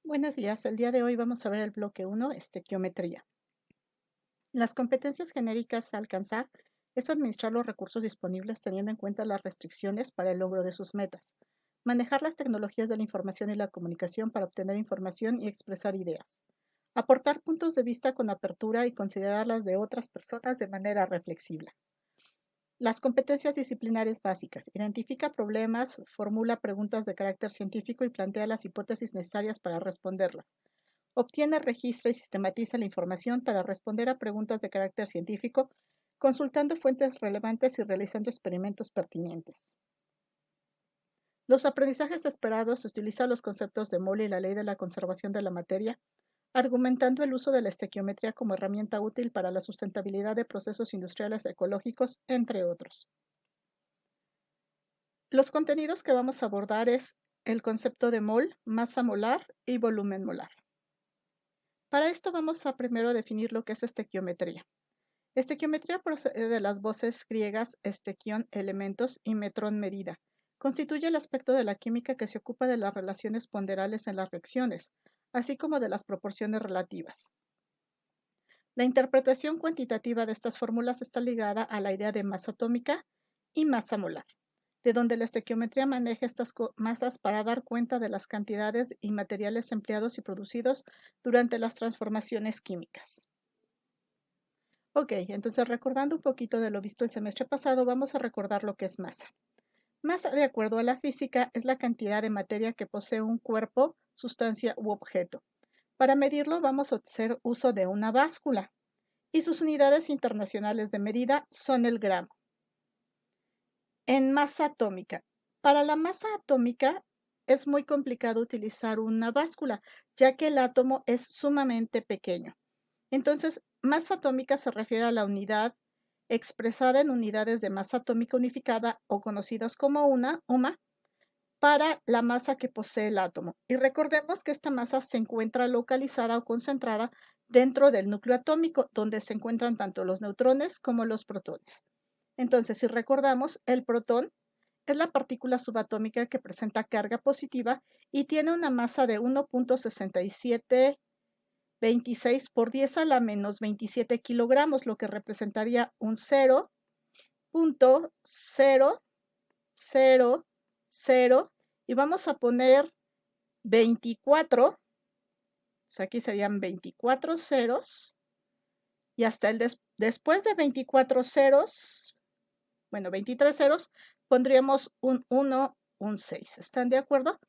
Buenos días, el día de hoy vamos a ver el bloque 1, estequiometría. Las competencias genéricas a alcanzar es administrar los recursos disponibles teniendo en cuenta las restricciones para el logro de sus metas, manejar las tecnologías de la información y la comunicación para obtener información y expresar ideas, aportar puntos de vista con apertura y considerar las de otras personas de manera reflexiva. Las competencias disciplinarias básicas. Identifica problemas, formula preguntas de carácter científico y plantea las hipótesis necesarias para responderlas. Obtiene, registra y sistematiza la información para responder a preguntas de carácter científico, consultando fuentes relevantes y realizando experimentos pertinentes. Los aprendizajes esperados utilizan los conceptos de Moll y la ley de la conservación de la materia, argumentando el uso de la estequiometría como herramienta útil para la sustentabilidad de procesos industriales ecológicos, entre otros. Los contenidos que vamos a abordar es el concepto de mol, masa molar y volumen molar. Para esto vamos a primero definir lo que es estequiometría. Estequiometría procede de las voces griegas estequión, elementos, y metrón, medida. Constituye el aspecto de la química que se ocupa de las relaciones ponderales en las reacciones, así como de las proporciones relativas. La interpretación cuantitativa de estas fórmulas está ligada a la idea de masa atómica y masa molar, de donde la estequiometría maneja estas masas para dar cuenta de las cantidades y materiales empleados y producidos durante las transformaciones químicas. Ok, entonces recordando un poquito de lo visto el semestre pasado, vamos a recordar lo que es masa. Masa, de acuerdo a la física, es la cantidad de materia que posee un cuerpo, sustancia u objeto. Para medirlo vamos a hacer uso de una báscula y sus unidades internacionales de medida son el gramo. En masa atómica. Para la masa atómica es muy complicado utilizar una báscula, ya que el átomo es sumamente pequeño. Entonces, masa atómica se refiere a la unidad expresada en unidades de masa atómica unificada o conocidas como UMA, para la masa que posee el átomo. Y recordemos que esta masa se encuentra localizada o concentrada dentro del núcleo atómico, donde se encuentran tanto los neutrones como los protones. Entonces, si recordamos, el protón es la partícula subatómica que presenta carga positiva y tiene una masa de 1.6726 por 10 a la menos 27 kilogramos, lo que representaría un 0.0000, y vamos a poner 24, o sea, aquí serían 24 ceros, y hasta después de 24 ceros, bueno, 23 ceros, pondríamos un 1, un 6. ¿Están de acuerdo?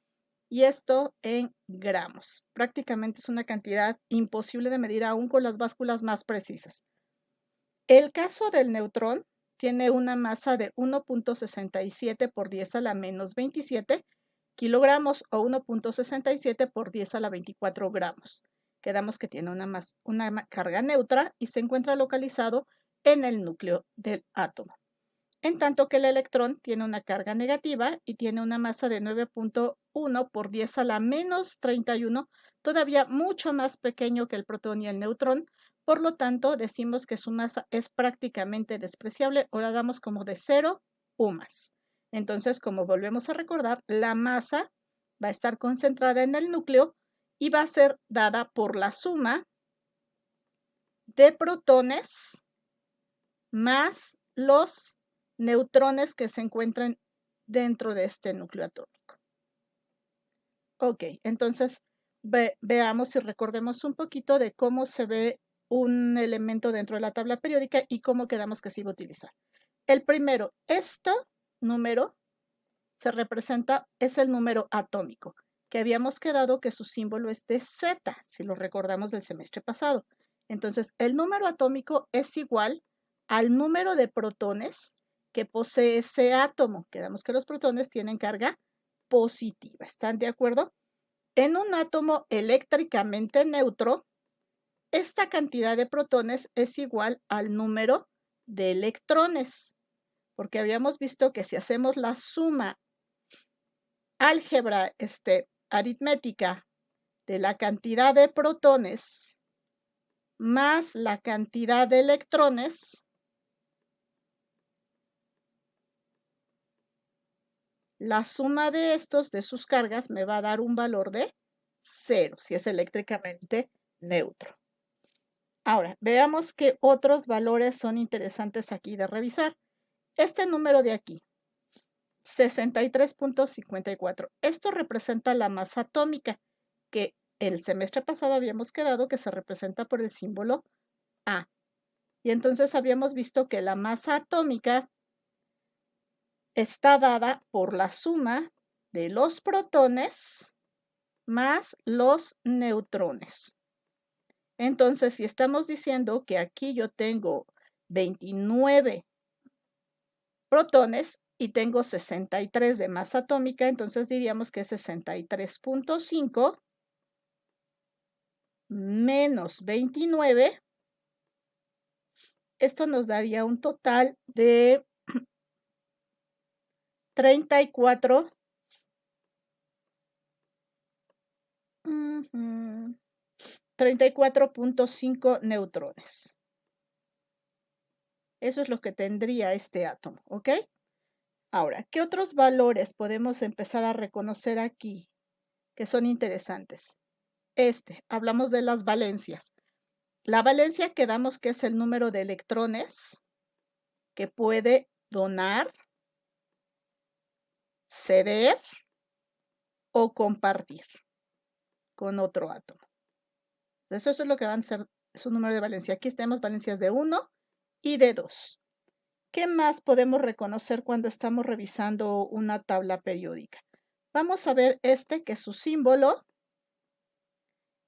Y esto en gramos. Prácticamente es una cantidad imposible de medir aún con las básculas más precisas. El caso del neutrón tiene una masa de 1.67 por 10 a la menos 27 kilogramos o 1.67 por 10 a la 24 gramos. Quedamos que tiene una carga neutra y se encuentra localizado en el núcleo del átomo. En tanto que el electrón tiene una carga negativa y tiene una masa de 9.1 por 10 a la menos 31, todavía mucho más pequeño que el protón y el neutrón. Por lo tanto, decimos que su masa es prácticamente despreciable o la damos como de 0 UMAS. Entonces, como volvemos a recordar, la masa va a estar concentrada en el núcleo y va a ser dada por la suma de protones más los neutrones que se encuentran dentro de este núcleo atómico. Ok, entonces veamos y recordemos un poquito de cómo se ve un elemento dentro de la tabla periódica y cómo quedamos que se iba a utilizar. El primero, número se representa, es el número atómico, que habíamos quedado que su símbolo es de Z, si lo recordamos del semestre pasado. Entonces, el número atómico es igual al número de protones que posee ese átomo. Quedamos que los protones tienen carga positiva. ¿Están de acuerdo? En un átomo eléctricamente neutro, esta cantidad de protones es igual al número de electrones, porque habíamos visto que si hacemos la suma álgebra aritmética de la cantidad de protones más la cantidad de electrones, la suma de estos, de sus cargas, me va a dar un valor de 0, si es eléctricamente neutro. Ahora, veamos qué otros valores son interesantes aquí de revisar. Este número de aquí, 63.54. Esto representa la masa atómica, que el semestre pasado habíamos quedado que se representa por el símbolo A. Y entonces habíamos visto que la masa atómica está dada por la suma de los protones más los neutrones. Entonces, si estamos diciendo que aquí yo tengo 29 protones y tengo 63 de masa atómica, entonces diríamos que es 63.5 menos 29. Esto nos daría un total de 34. 34.5 neutrones. Eso es lo que tendría este átomo, ¿ok? Ahora, ¿qué otros valores podemos empezar a reconocer aquí que son interesantes? Hablamos de las valencias. La valencia quedamos que es el número de electrones que puede donar, ceder o compartir con otro átomo. Eso es lo que van a ser su número de valencia. Aquí tenemos valencias de 1 y de 2. ¿Qué más podemos reconocer cuando estamos revisando una tabla periódica? Vamos a ver que es su símbolo,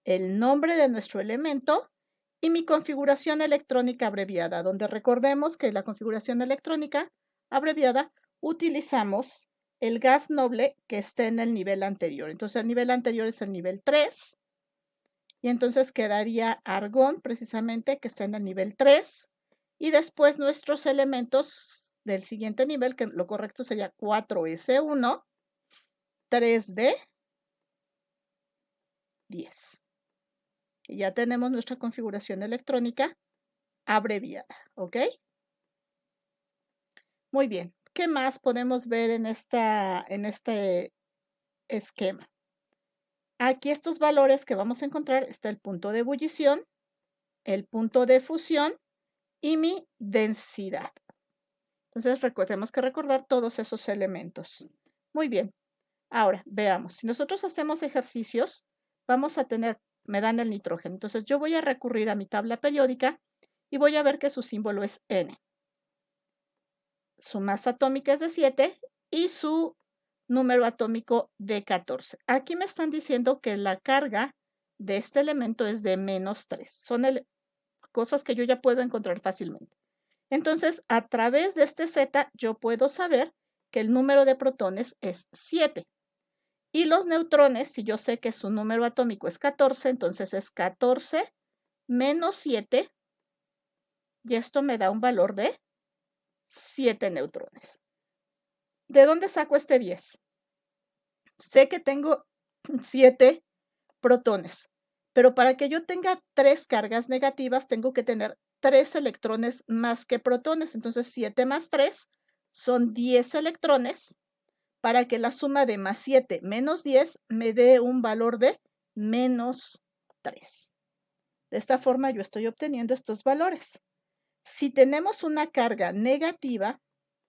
el nombre de nuestro elemento y mi configuración electrónica abreviada, donde recordemos que la configuración electrónica abreviada utilizamos el gas noble que está en el nivel anterior. Entonces, el nivel anterior es el nivel 3. Y entonces quedaría argón, precisamente, que está en el nivel 3. Y después nuestros elementos del siguiente nivel, que lo correcto sería 4s1, 3d, 10. Y ya tenemos nuestra configuración electrónica abreviada, ¿ok? Muy bien. ¿Qué más podemos ver en este esquema? Aquí estos valores que vamos a encontrar, está el punto de ebullición, el punto de fusión y mi densidad. Entonces, tenemos que recordar todos esos elementos. Muy bien. Ahora, veamos. Si nosotros hacemos ejercicios, vamos a tener, me dan el nitrógeno. Entonces, yo voy a recurrir a mi tabla periódica y voy a ver que su símbolo es N. Su masa atómica es de 7 y su número atómico de 14. Aquí me están diciendo que la carga de este elemento es de -3. Son cosas que yo ya puedo encontrar fácilmente. Entonces, a través de este Z, yo puedo saber que el número de protones es 7. Y los neutrones, si yo sé que su número atómico es 14, entonces es 14 menos 7. Y esto me da un valor de 7 neutrones. ¿De dónde saco este 10? Sé que tengo 7 protones, pero para que yo tenga 3 cargas negativas, tengo que tener 3 electrones más que protones. Entonces, 7 más 3 son 10 electrones para que la suma de más 7 menos 10 me dé un valor de -3. De esta forma, yo estoy obteniendo estos valores. Si tenemos una carga negativa,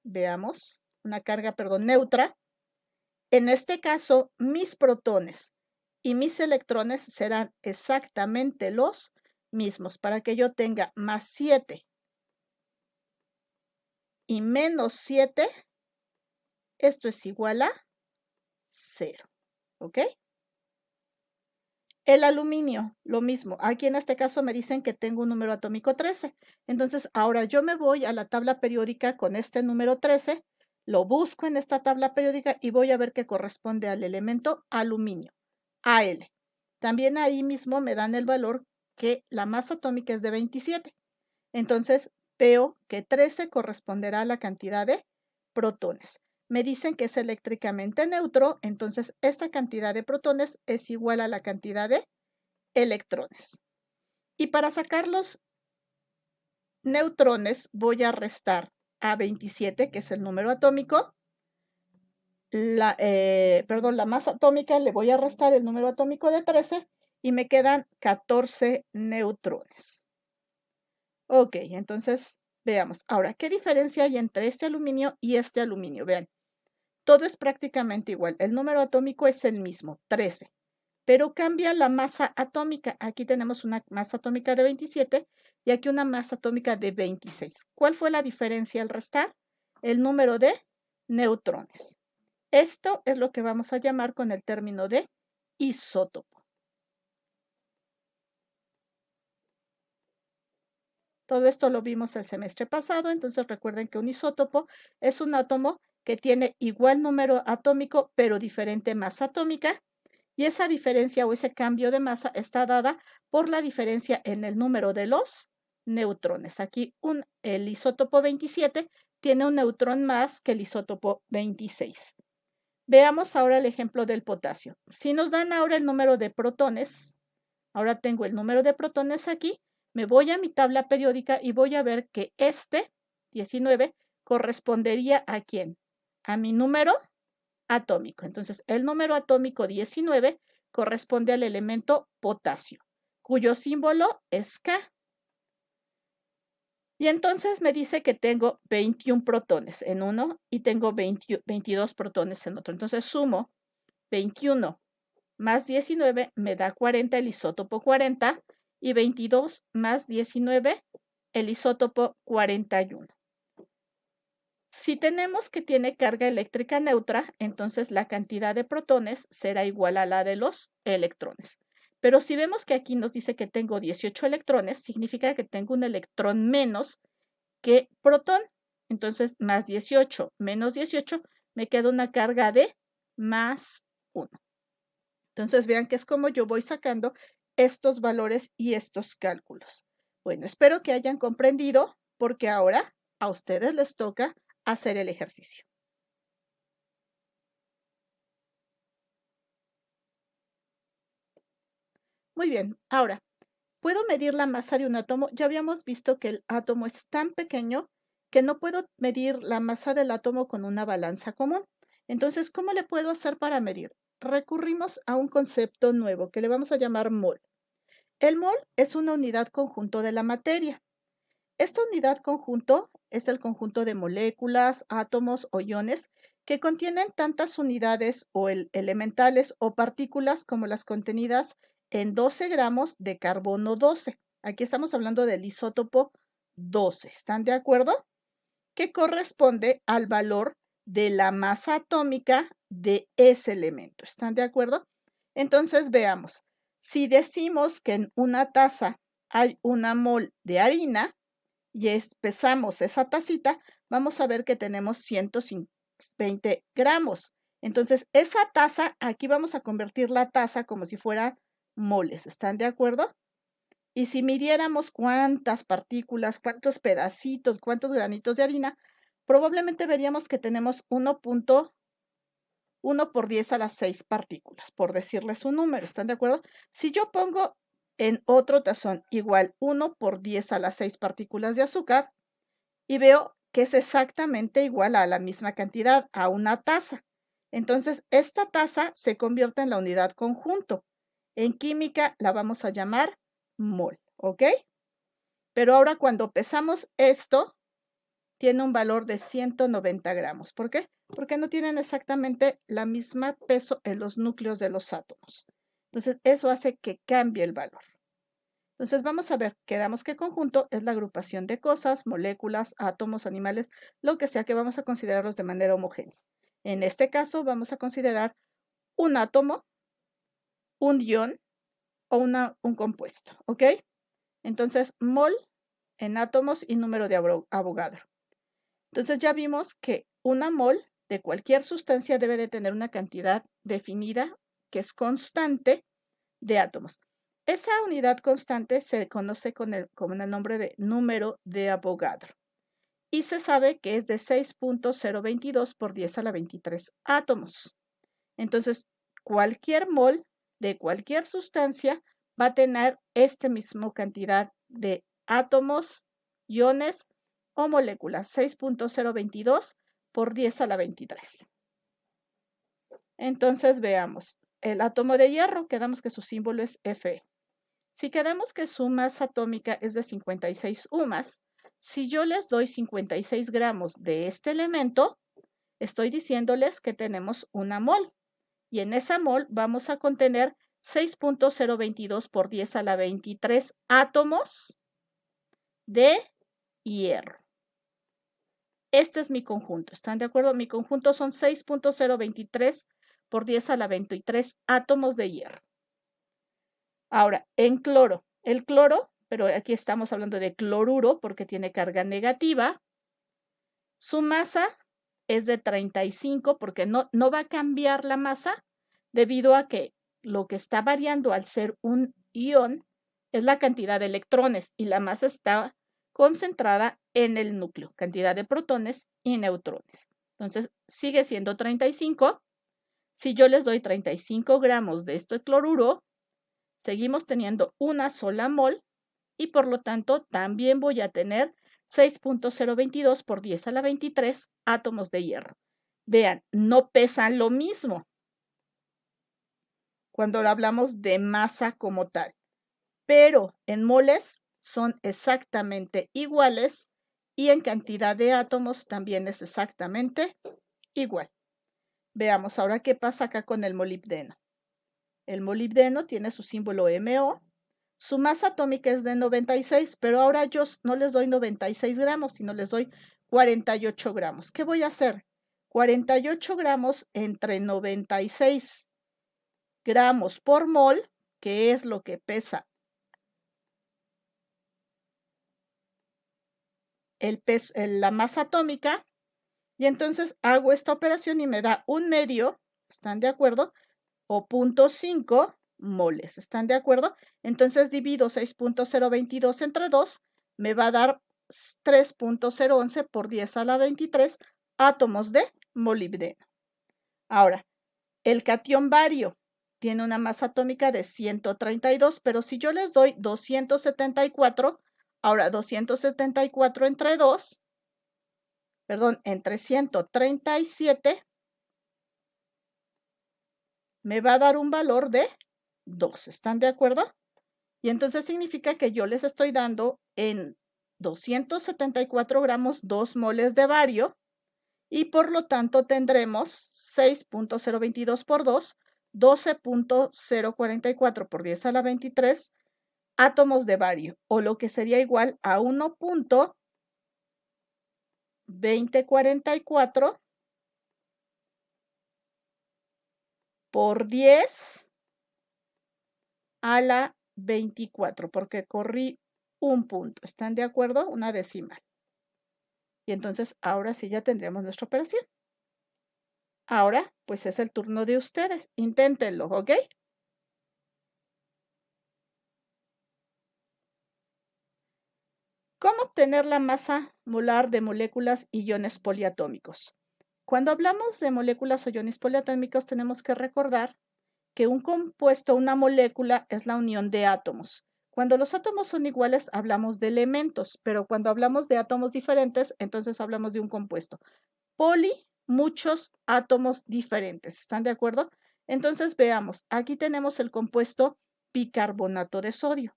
veamos, una carga, neutra, en este caso, mis protones y mis electrones serán exactamente los mismos. Para que yo tenga más 7 y menos 7, esto es igual a 0. ¿Ok? El aluminio, lo mismo. Aquí en este caso me dicen que tengo un número atómico 13. Entonces, ahora yo me voy a la tabla periódica con este número 13, lo busco en esta tabla periódica y voy a ver que corresponde al elemento aluminio, Al. También ahí mismo me dan el valor que la masa atómica es de 27. Entonces, veo que 13 corresponderá a la cantidad de protones. Me dicen que es eléctricamente neutro, entonces esta cantidad de protones es igual a la cantidad de electrones. Y para sacar los neutrones voy a restar a 27, que es el número atómico, la masa atómica, le voy a restar el número atómico de 13 y me quedan 14 neutrones. Ok, entonces veamos. Ahora, ¿qué diferencia hay entre este aluminio y este aluminio? Vean, todo es prácticamente igual. El número atómico es el mismo, 13, pero cambia la masa atómica. Aquí tenemos una masa atómica de 27 y aquí una masa atómica de 26. ¿Cuál fue la diferencia al restar? El número de neutrones. Esto es lo que vamos a llamar con el término de isótopo. Todo esto lo vimos el semestre pasado, entonces recuerden que un isótopo es un átomo que tiene igual número atómico, pero diferente masa atómica, y esa diferencia o ese cambio de masa está dada por la diferencia en el número de los neutrones. Aquí el isótopo 27 tiene un neutrón más que el isótopo 26. Veamos ahora el ejemplo del potasio. Si nos dan ahora el número de protones, ahora tengo el número de protones aquí, me voy a mi tabla periódica y voy a ver que este 19 correspondería ¿a quién? A mi número atómico. Entonces, el número atómico 19 corresponde al elemento potasio, cuyo símbolo es K. Y entonces me dice que tengo 21 protones en uno y tengo 22 protones en otro. Entonces sumo 21 más 19 me da 40, el isótopo 40, y 22 más 19, el isótopo 41. Si tenemos que tiene carga eléctrica neutra, entonces la cantidad de protones será igual a la de los electrones. Pero si vemos que aquí nos dice que tengo 18 electrones, significa que tengo un electrón menos que protón. Entonces, más 18 menos 18, me queda una carga de más 1. Entonces, vean que es como yo voy sacando estos valores y estos cálculos. Bueno, espero que hayan comprendido, porque ahora a ustedes les toca hacer el ejercicio. Muy bien, ahora, ¿puedo medir la masa de un átomo? Ya habíamos visto que el átomo es tan pequeño que no puedo medir la masa del átomo con una balanza común. Entonces, ¿cómo le puedo hacer para medir? Recurrimos a un concepto nuevo que le vamos a llamar mol. El mol es una unidad conjunto de la materia. Esta unidad conjunto es el conjunto de moléculas, átomos o iones que contienen tantas unidades o elementales o partículas como las contenidas en 12 gramos de carbono 12. Aquí estamos hablando del isótopo 12. ¿Están de acuerdo? Que corresponde al valor de la masa atómica de ese elemento. ¿Están de acuerdo? Entonces veamos. Si decimos que en una taza hay una mol de harina, y pesamos esa tacita, vamos a ver que tenemos 120 gramos. Entonces, esa taza, aquí vamos a convertir la taza como si fuera moles. ¿Están de acuerdo? Y si midiéramos cuántas partículas, cuántos pedacitos, cuántos granitos de harina, probablemente veríamos que tenemos 1 por 10 a las 6 partículas, por decirles un número. ¿Están de acuerdo? Si yo pongo en otro tazón igual 1 por 10 a las 6 partículas de azúcar y veo que es exactamente igual a la misma cantidad, a una taza. Entonces, esta taza se convierte en la unidad conjunto. En química la vamos a llamar mol, ¿ok? Pero ahora cuando pesamos esto, tiene un valor de 190 gramos. ¿Por qué? Porque no tienen exactamente la misma peso en los núcleos de los átomos. Entonces, eso hace que cambie el valor. Entonces, vamos a ver, quedamos que conjunto es la agrupación de cosas, moléculas, átomos, animales, lo que sea que vamos a considerarlos de manera homogénea. En este caso, vamos a considerar un átomo, un ion o un compuesto, ¿ok? Entonces, mol en átomos y número de Avogadro. Entonces, ya vimos que una mol de cualquier sustancia debe de tener una cantidad definida que es constante de átomos. Esa unidad constante se conoce con el nombre de número de Avogadro y se sabe que es de 6.022 por 10 a la 23 átomos. Entonces, cualquier mol de cualquier sustancia va a tener esta misma cantidad de átomos, iones o moléculas, 6.022 por 10 a la 23. Entonces veamos. El átomo de hierro, quedamos que su símbolo es Fe. Si quedamos que su masa atómica es de 56 UMAS, si yo les doy 56 gramos de este elemento, estoy diciéndoles que tenemos una mol. Y en esa mol vamos a contener 6.022 por 10 a la 23 átomos de hierro. Este es mi conjunto, ¿están de acuerdo? Mi conjunto son 6.023 por 10 a la 23 átomos de hierro. Ahora, en cloro, el cloro, pero aquí estamos hablando de cloruro porque tiene carga negativa, su masa es de 35 porque no va a cambiar la masa debido a que lo que está variando al ser un ion es la cantidad de electrones y la masa está concentrada en el núcleo, cantidad de protones y neutrones. Entonces, sigue siendo 35. Si yo les doy 35 gramos de este cloruro, seguimos teniendo una sola mol y por lo tanto también voy a tener 6.022 por 10 a la 23 átomos de hierro. Vean, no pesan lo mismo cuando hablamos de masa como tal, pero en moles son exactamente iguales y en cantidad de átomos también es exactamente igual. Veamos ahora qué pasa acá con el molibdeno. El molibdeno tiene su símbolo MO. Su masa atómica es de 96, pero ahora yo no les doy 96 gramos, sino les doy 48 gramos. ¿Qué voy a hacer? 48 gramos entre 96 gramos por mol, que es lo que pesa la masa atómica, y entonces hago esta operación y me da un medio, ¿están de acuerdo? O 0.5 moles, ¿están de acuerdo? Entonces divido 6.022 entre 2, me va a dar 3.011 por 10 a la 23 átomos de molibdeno. Ahora, el catión bario tiene una masa atómica de 132, pero si yo les doy 274, ahora 274 entre 2, entre 137, me va a dar un valor de 2. ¿Están de acuerdo? Y entonces significa que yo les estoy dando en 274 gramos 2 moles de bario y por lo tanto tendremos 6.022 por 2, 12.044 por 10 a la 23 átomos de bario, o lo que sería igual a 1.2044 por 10 a la 24, porque corrí un punto. ¿Están de acuerdo? Una decimal. Y entonces ahora sí ya tendríamos nuestra operación. Ahora, pues es el turno de ustedes. Inténtenlo, ¿ok? ¿Cómo obtener la masa molar de moléculas y iones poliatómicos? Cuando hablamos de moléculas o iones poliatómicos, tenemos que recordar que un compuesto, una molécula, es la unión de átomos. Cuando los átomos son iguales, hablamos de elementos, pero cuando hablamos de átomos diferentes, entonces hablamos de un compuesto. Poli, muchos átomos diferentes. ¿Están de acuerdo? Entonces veamos, aquí tenemos el compuesto bicarbonato de sodio.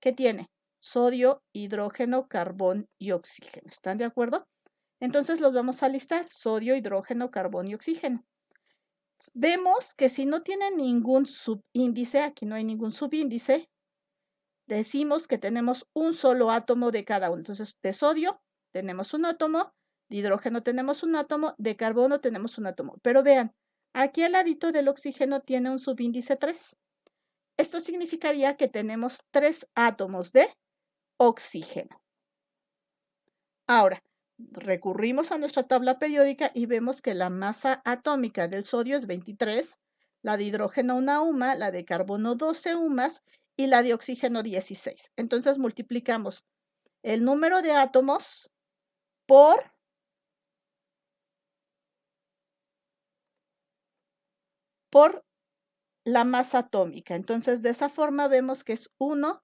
¿Qué tiene? Sodio, hidrógeno, carbón y oxígeno. ¿Están de acuerdo? Entonces los vamos a listar, sodio, hidrógeno, carbón y oxígeno. Vemos que si no tiene ningún subíndice, aquí no hay ningún subíndice, decimos que tenemos un solo átomo de cada uno. Entonces, de sodio tenemos un átomo, de hidrógeno tenemos un átomo, de carbono tenemos un átomo. Pero vean, aquí al ladito del oxígeno tiene un subíndice 3. Esto significaría que tenemos 3 átomos de oxígeno. Ahora, recurrimos a nuestra tabla periódica y vemos que la masa atómica del sodio es 23, la de hidrógeno 1 UMA, la de carbono 12 UMAS y la de oxígeno 16. Entonces multiplicamos el número de átomos por la masa atómica. Entonces de esa forma vemos que es 1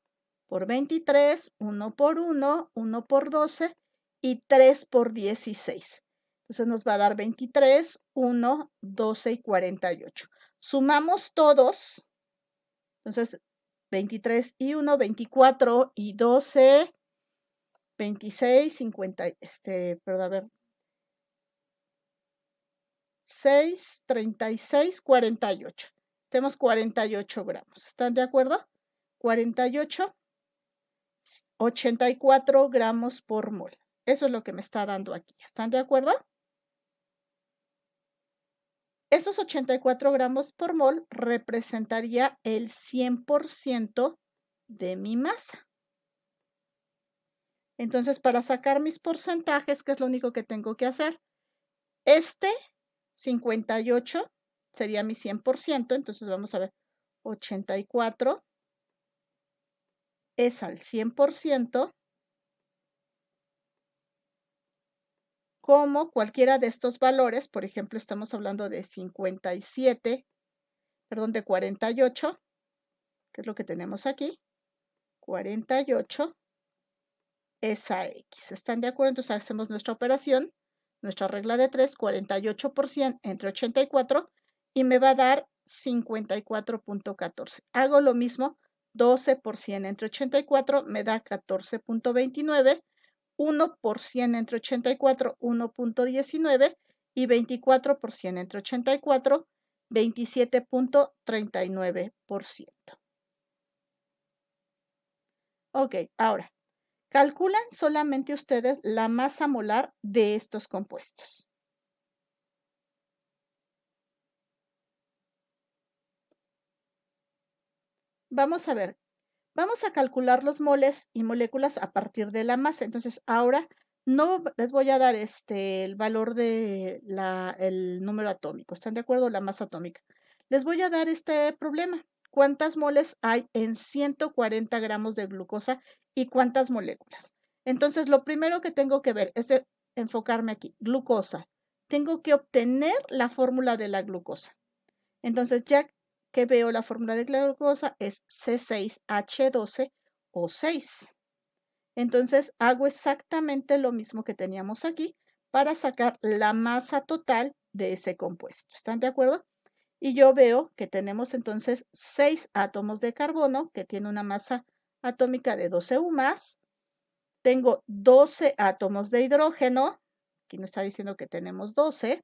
por 23, 1 por 1, 1 por 12 y 3 por 16. Entonces nos va a dar 23, 1, 12 y 48. Sumamos todos. Entonces 23 y 1, 24 y 12, 26, 50, perdón, a ver. 6, 36, 48. Tenemos 48 gramos. ¿Están de acuerdo? 48, 84 gramos por mol. Eso es lo que me está dando aquí. ¿Están de acuerdo? Esos 84 gramos por mol representaría el 100% de mi masa. Entonces, para sacar mis porcentajes, ¿qué es lo único que tengo que hacer? 58 sería mi 100%, entonces vamos a ver, 84 es al 100%, como cualquiera de estos valores, por ejemplo, estamos hablando de 57, perdón, de 48, que es lo que tenemos aquí, 48 es a X. ¿Están de acuerdo? Entonces hacemos nuestra operación, nuestra regla de 3, 48% entre 84, y me va a dar 54.14. Hago lo mismo, 12% entre 84 me da 14.29, 1% entre 84, 1.19, y 24% entre 84, 27.39%. Ok, ahora, calculan solamente ustedes la masa molar de estos compuestos. Vamos a ver, vamos a calcular los moles y moléculas a partir de la masa. Entonces, ahora no les voy a dar el valor de el número atómico. ¿Están de acuerdo? La masa atómica. Les voy a dar este problema. ¿Cuántas moles hay en 140 gramos de glucosa y cuántas moléculas? Entonces, lo primero que tengo que ver es enfocarme aquí. Glucosa. Tengo que obtener la fórmula de la glucosa. Entonces, ya que veo la fórmula de la glucosa es C6H12O6. Entonces, hago exactamente lo mismo que teníamos aquí para sacar la masa total de ese compuesto. ¿Están de acuerdo? Y yo veo que tenemos entonces 6 átomos de carbono, que tiene una masa atómica de 12U más. Tengo 12 átomos de hidrógeno, aquí nos está diciendo que tenemos 12,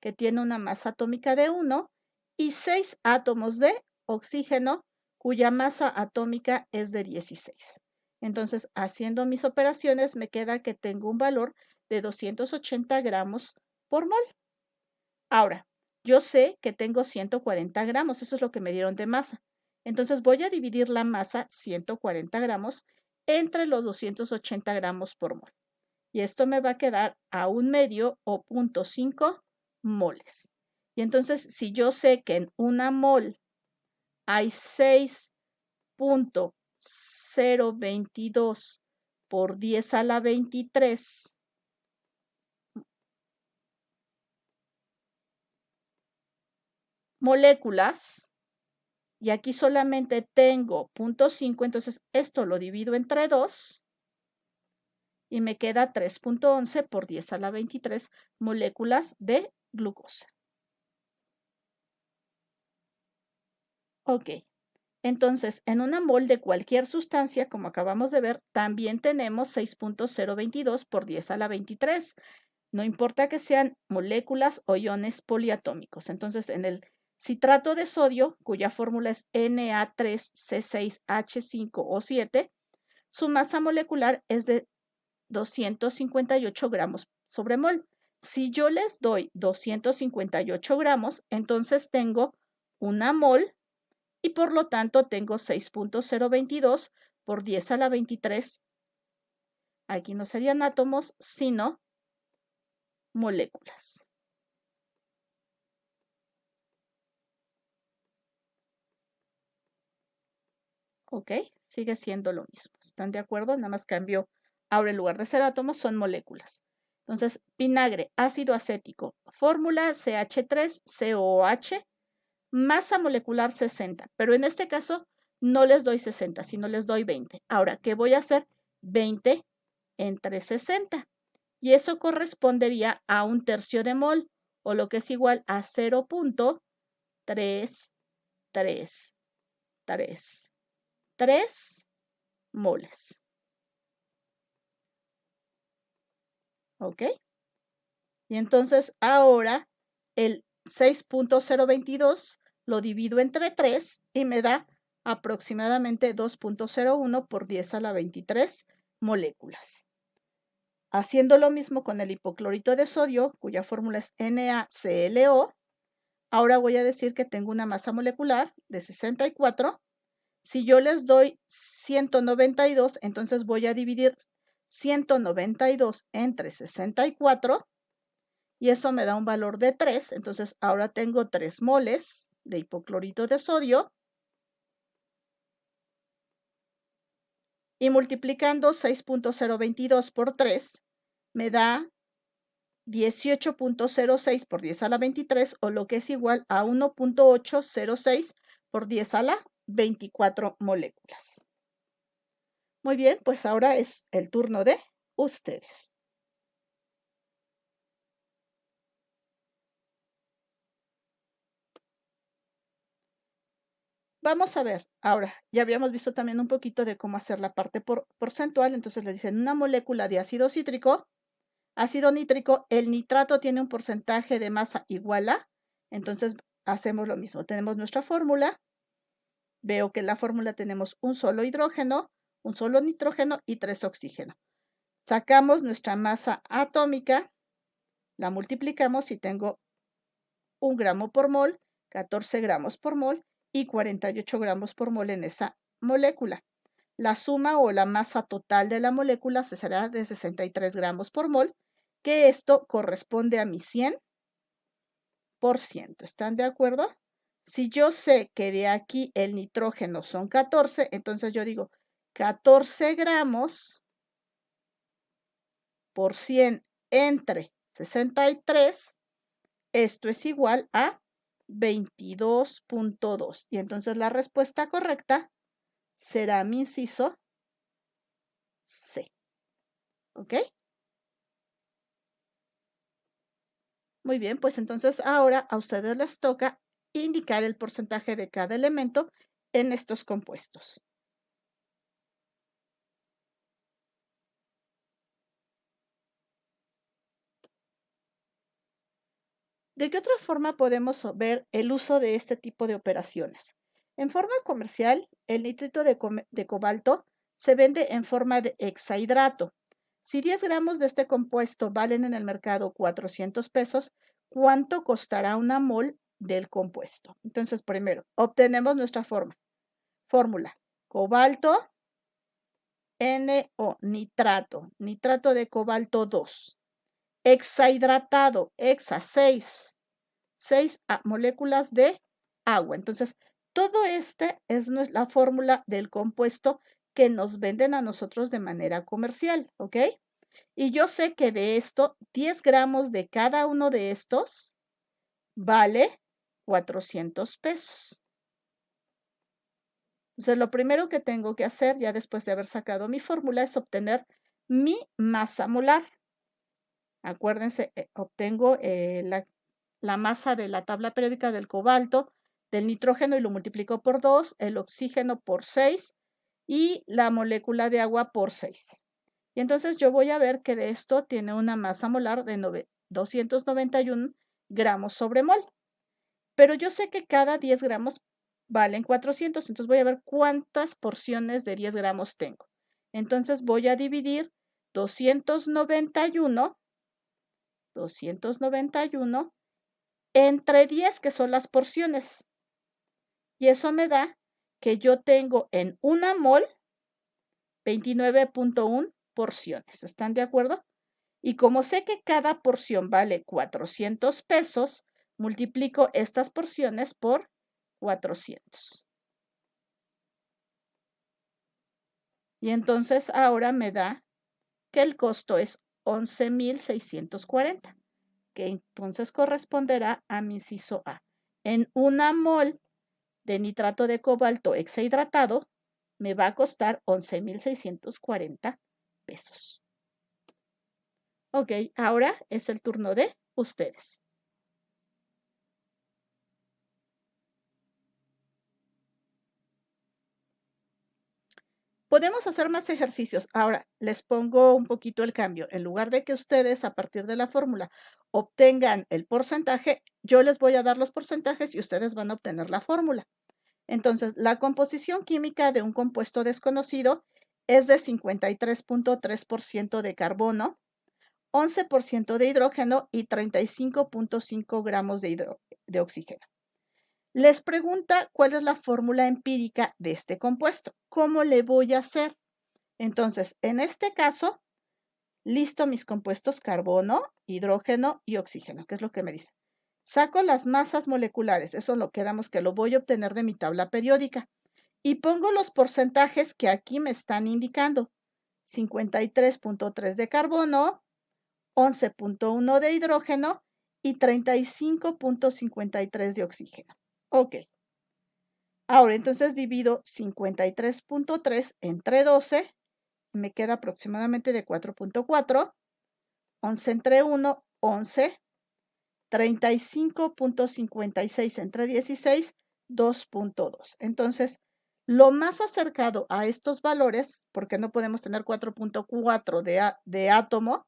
que tiene una masa atómica de 1, y 6 átomos de oxígeno, cuya masa atómica es de 16. Entonces, haciendo mis operaciones, me queda que tengo un valor de 280 gramos por mol. Ahora, yo sé que tengo 140 gramos, eso es lo que me dieron de masa. Entonces, voy a dividir la masa, 140 gramos, entre los 280 gramos por mol. Y esto me va a quedar a 1/2 o 0.5 moles. Y entonces, si yo sé que en una mol hay 6.022 por 10 a la 23 moléculas, y aquí solamente tengo 0.5, entonces esto lo divido entre 2 y me queda 3.11 por 10 a la 23 moléculas de glucosa. Ok, entonces en una mol de cualquier sustancia, como acabamos de ver, también tenemos 6.022 por 10 a la 23. No importa que sean moléculas o iones poliatómicos. Entonces, en el citrato de sodio, cuya fórmula es Na3C6H5O7, su masa molecular es de 258 gramos sobre mol. Si yo les doy 258 gramos, entonces tengo una mol y por lo tanto tengo 6.022 por 10 a la 23. Aquí no serían átomos, sino moléculas. ¿Ok? Sigue siendo lo mismo. ¿Están de acuerdo? Nada más cambió. Ahora en lugar de ser átomos son moléculas. Entonces, vinagre, ácido acético, fórmula CH3COOH, masa molecular 60. Pero en este caso no les doy 60, sino les doy 20. Ahora, ¿qué voy a hacer? 20 entre 60. y eso correspondería a 1/3 de mol, o lo que es igual a 0.33333 moles. ¿Ok? Y entonces ahora el 6.022 lo divido entre 3 y me da aproximadamente 2.01 por 10 a la 23 moléculas. Haciendo lo mismo con el hipoclorito de sodio, cuya fórmula es NaClO, ahora voy a decir que tengo una masa molecular de 64. Si yo les doy 192, entonces voy a dividir 192 entre 64 y eso me da un valor de 3. Entonces ahora tengo 3 moles de hipoclorito de sodio. Y multiplicando 6.022 por 3 me da 18.06 por 10 a la 23, o lo que es igual a 1.806 por 10 a la 24 moléculas. Muy bien, pues ahora es el turno de ustedes. Vamos a ver, ahora, ya habíamos visto también un poquito de cómo hacer la parte porcentual. Entonces les dicen una molécula de ácido cítrico, ácido nítrico, el nitrato tiene un porcentaje de masa igual a, entonces hacemos lo mismo. Tenemos nuestra fórmula, veo que en la fórmula tenemos un solo hidrógeno, un solo nitrógeno y 3 oxígenos. Sacamos nuestra masa atómica, la multiplicamos y tengo 1 gramo por mol, 14 gramos por mol y 48 gramos por mol en esa molécula. La suma o la masa total de la molécula será de 63 gramos por mol, que esto corresponde a mi 100%. ¿Están de acuerdo? Si yo sé que de aquí el nitrógeno son 14, entonces yo digo 14 gramos por 100 entre 63, esto es igual a 22.2. Y entonces la respuesta correcta será mi inciso C. ¿Ok? Muy bien, pues entonces ahora a ustedes les toca indicar el porcentaje de cada elemento en estos compuestos. ¿De qué otra forma podemos ver el uso de este tipo de operaciones? En forma comercial, el nitrito de cobalto se vende en forma de hexahidrato. Si 10 gramos de este compuesto valen en el mercado 400 pesos, ¿cuánto costará una mol del compuesto? Entonces, primero, obtenemos nuestra fórmula. Cobalto, NO, nitrato de cobalto 2. Hexahidratado, hexa 6 moléculas de agua. Entonces, todo este es la fórmula del compuesto que nos venden a nosotros de manera comercial, ¿ok? Y yo sé que de esto, 10 gramos de cada uno de estos vale 400 pesos. Entonces, lo primero que tengo que hacer, ya después de haber sacado mi fórmula, es obtener mi masa molar. Acuérdense, obtengo la masa de la tabla periódica del cobalto, del nitrógeno y lo multiplico por 2, el oxígeno por 6 y la molécula de agua por 6. Y entonces yo voy a ver que de esto tiene una masa molar de 291 gramos sobre mol. Pero yo sé que cada 10 gramos valen 400, entonces voy a ver cuántas porciones de 10 gramos tengo. Entonces voy a dividir 291 entre 10, que son las porciones. Y eso me da que yo tengo en una mol 29.1 porciones. ¿Están de acuerdo? Y como sé que cada porción vale 400 pesos, multiplico estas porciones por 400. Y entonces ahora me da que el costo es 11.640, que entonces corresponderá a mi inciso A. En una mol de nitrato de cobalto hexahidratado me va a costar 11.640 pesos. Ok, ahora es el turno de ustedes. Podemos hacer más ejercicios. Ahora, les pongo un poquito el cambio. En lugar de que ustedes, a partir de la fórmula, obtengan el porcentaje, yo les voy a dar los porcentajes y ustedes van a obtener la fórmula. Entonces, la composición química de un compuesto desconocido es de 53.3% de carbono, 11% de hidrógeno y 35.5 gramos de oxígeno. Les pregunta cuál es la fórmula empírica de este compuesto. ¿Cómo le voy a hacer? Entonces, en este caso, listo mis compuestos carbono, hidrógeno y oxígeno, que es lo que me dice. Saco las masas moleculares, eso lo quedamos que lo voy a obtener de mi tabla periódica. Y pongo los porcentajes que aquí me están indicando. 53.3 de carbono, 11.1 de hidrógeno y 35.53 de oxígeno. Ok. Ahora, entonces divido 53.3 entre 12, me queda aproximadamente de 4.4, 11 entre 1, 11, 35.56 entre 16, 2.2. Entonces, lo más acercado a estos valores, porque no podemos tener 4.4 de átomo,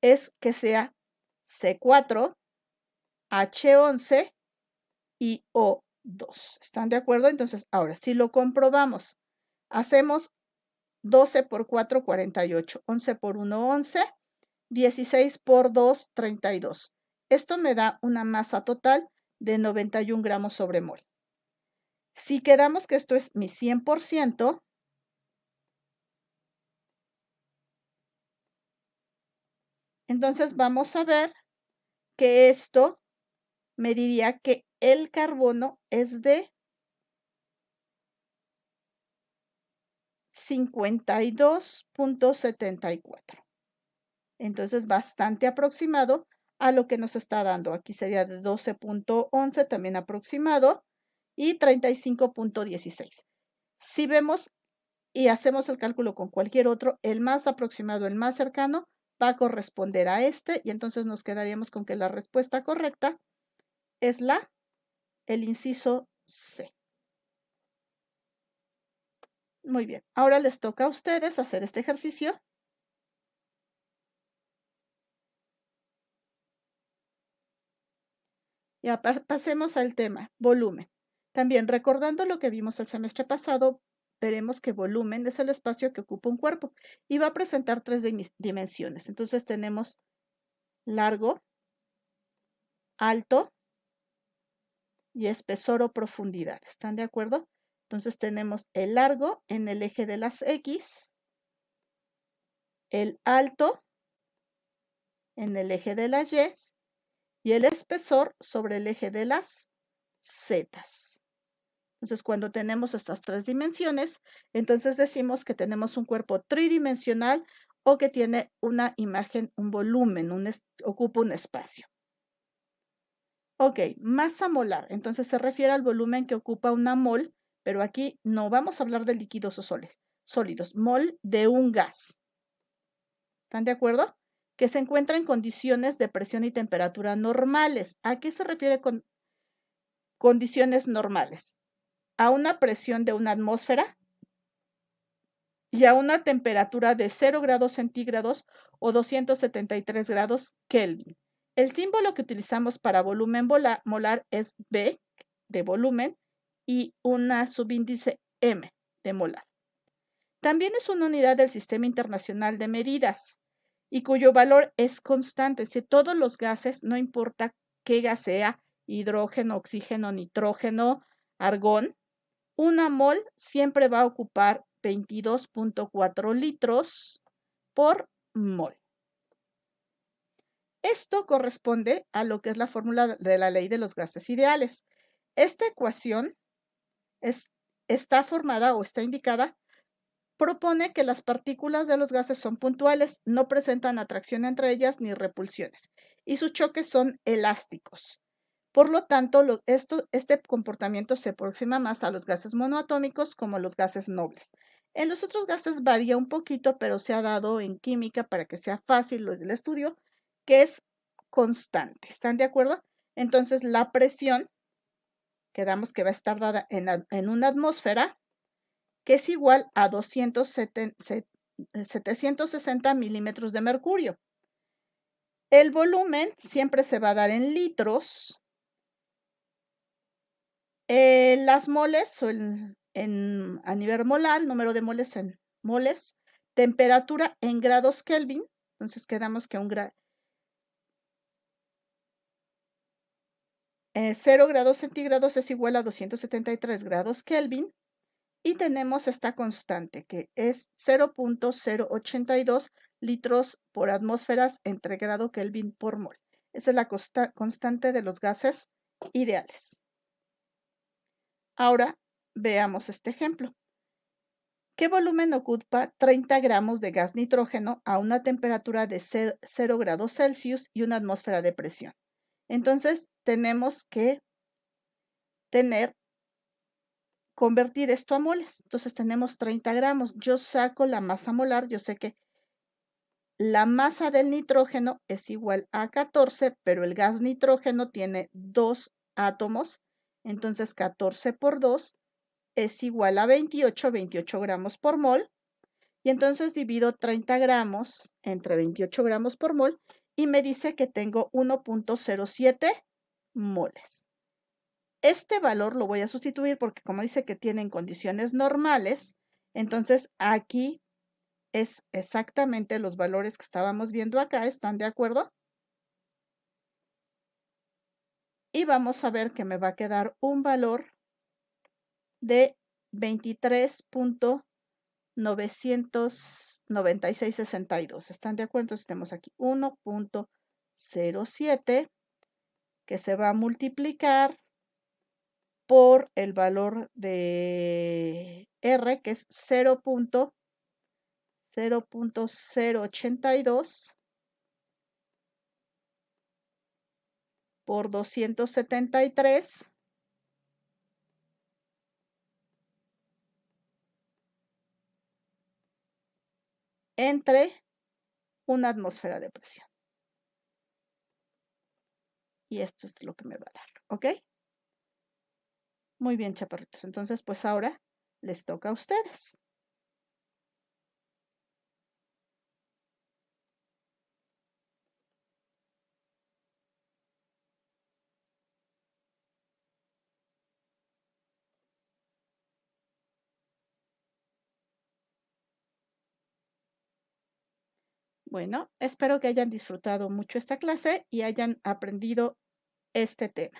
es que sea C4, H11 y O2. ¿Están de acuerdo? Entonces, ahora, si lo comprobamos, hacemos 12 por 4, 48, 11 por 1, 11, 16 por 2, 32. Esto me da una masa total de 91 gramos sobre mol. Si quedamos que esto es mi 100%, entonces vamos a ver que esto me diría que el carbono es de 52.74. Entonces, bastante aproximado a lo que nos está dando. Aquí sería de 12.11, también aproximado, y 35.16. Si vemos y hacemos el cálculo con cualquier otro, el más aproximado, el más cercano, va a corresponder a este, y entonces nos quedaríamos con que la respuesta correcta es el inciso C. Muy bien, ahora les toca a ustedes hacer este ejercicio. Y pasemos al tema, volumen. También recordando lo que vimos el semestre pasado, veremos que volumen es el espacio que ocupa un cuerpo y va a presentar tres dimensiones. Entonces tenemos largo, alto y espesor o profundidad. ¿Están de acuerdo? Entonces tenemos el largo en el eje de las X, el alto en el eje de las Y y el espesor sobre el eje de las Z. Entonces, cuando tenemos estas tres dimensiones, entonces decimos que tenemos un cuerpo tridimensional o que tiene una imagen, un volumen, ocupa un espacio. Ok, masa molar. Entonces se refiere al volumen que ocupa una mol, pero aquí no vamos a hablar de líquidos o sólidos. Mol de un gas. ¿Están de acuerdo? Que se encuentra en condiciones de presión y temperatura normales. ¿A qué se refiere con condiciones normales? A una presión de una atmósfera y a una temperatura de 0 grados centígrados o 273 grados Kelvin. El símbolo que utilizamos para volumen molar es B de volumen y una subíndice M de molar. También es una unidad del Sistema Internacional de Medidas y cuyo valor es constante. Si todos los gases, no importa qué gas sea, hidrógeno, oxígeno, nitrógeno, argón, una mol siempre va a ocupar 22.4 litros por mol. Esto corresponde a lo que es la fórmula de la ley de los gases ideales. Esta ecuación está formada o está indicada, propone que las partículas de los gases son puntuales, no presentan atracción entre ellas ni repulsiones, y sus choques son elásticos. Por lo tanto, este comportamiento se aproxima más a los gases monoatómicos como a los gases nobles. En los otros gases varía un poquito, pero se ha dado en química para que sea fácil el estudio, que es constante. ¿Están de acuerdo? Entonces, la presión, quedamos que va a estar dada en una atmósfera, que es igual a 760 milímetros de mercurio. El volumen siempre se va a dar en litros. Las moles a nivel molar, número de moles en moles, temperatura en grados Kelvin, entonces quedamos que 0 grados centígrados es igual a 273 grados Kelvin, y tenemos esta constante que es 0.082 litros por atmósferas entre grado Kelvin por mol. Esa es la constante de los gases ideales. Ahora veamos este ejemplo. ¿Qué volumen ocupa 30 gramos de gas nitrógeno a una temperatura de 0 grados Celsius y una atmósfera de presión? Entonces, tenemos que convertir esto a moles. Entonces, tenemos 30 gramos. Yo saco la masa molar. Yo sé que la masa del nitrógeno es igual a 14, pero el gas nitrógeno tiene 2 átomos. Entonces, 14 por 2 es igual a 28 gramos por mol. Y entonces divido 30 gramos entre 28 gramos por mol y me dice que tengo 1.07 moles. Este valor lo voy a sustituir porque como dice que tienen condiciones normales, entonces aquí es exactamente los valores que estábamos viendo acá. ¿Están de acuerdo? Y vamos a ver que me va a quedar un valor de 23.996.62. ¿Están de acuerdo? Entonces tenemos aquí 1.07 que se va a multiplicar por el valor de R, que es 0.082 por 273 entre una atmósfera de presión. Y esto es lo que me va a dar, ¿ok? Muy bien, chaparritos. Entonces, pues ahora les toca a ustedes. Bueno, espero que hayan disfrutado mucho esta clase y hayan aprendido este tema.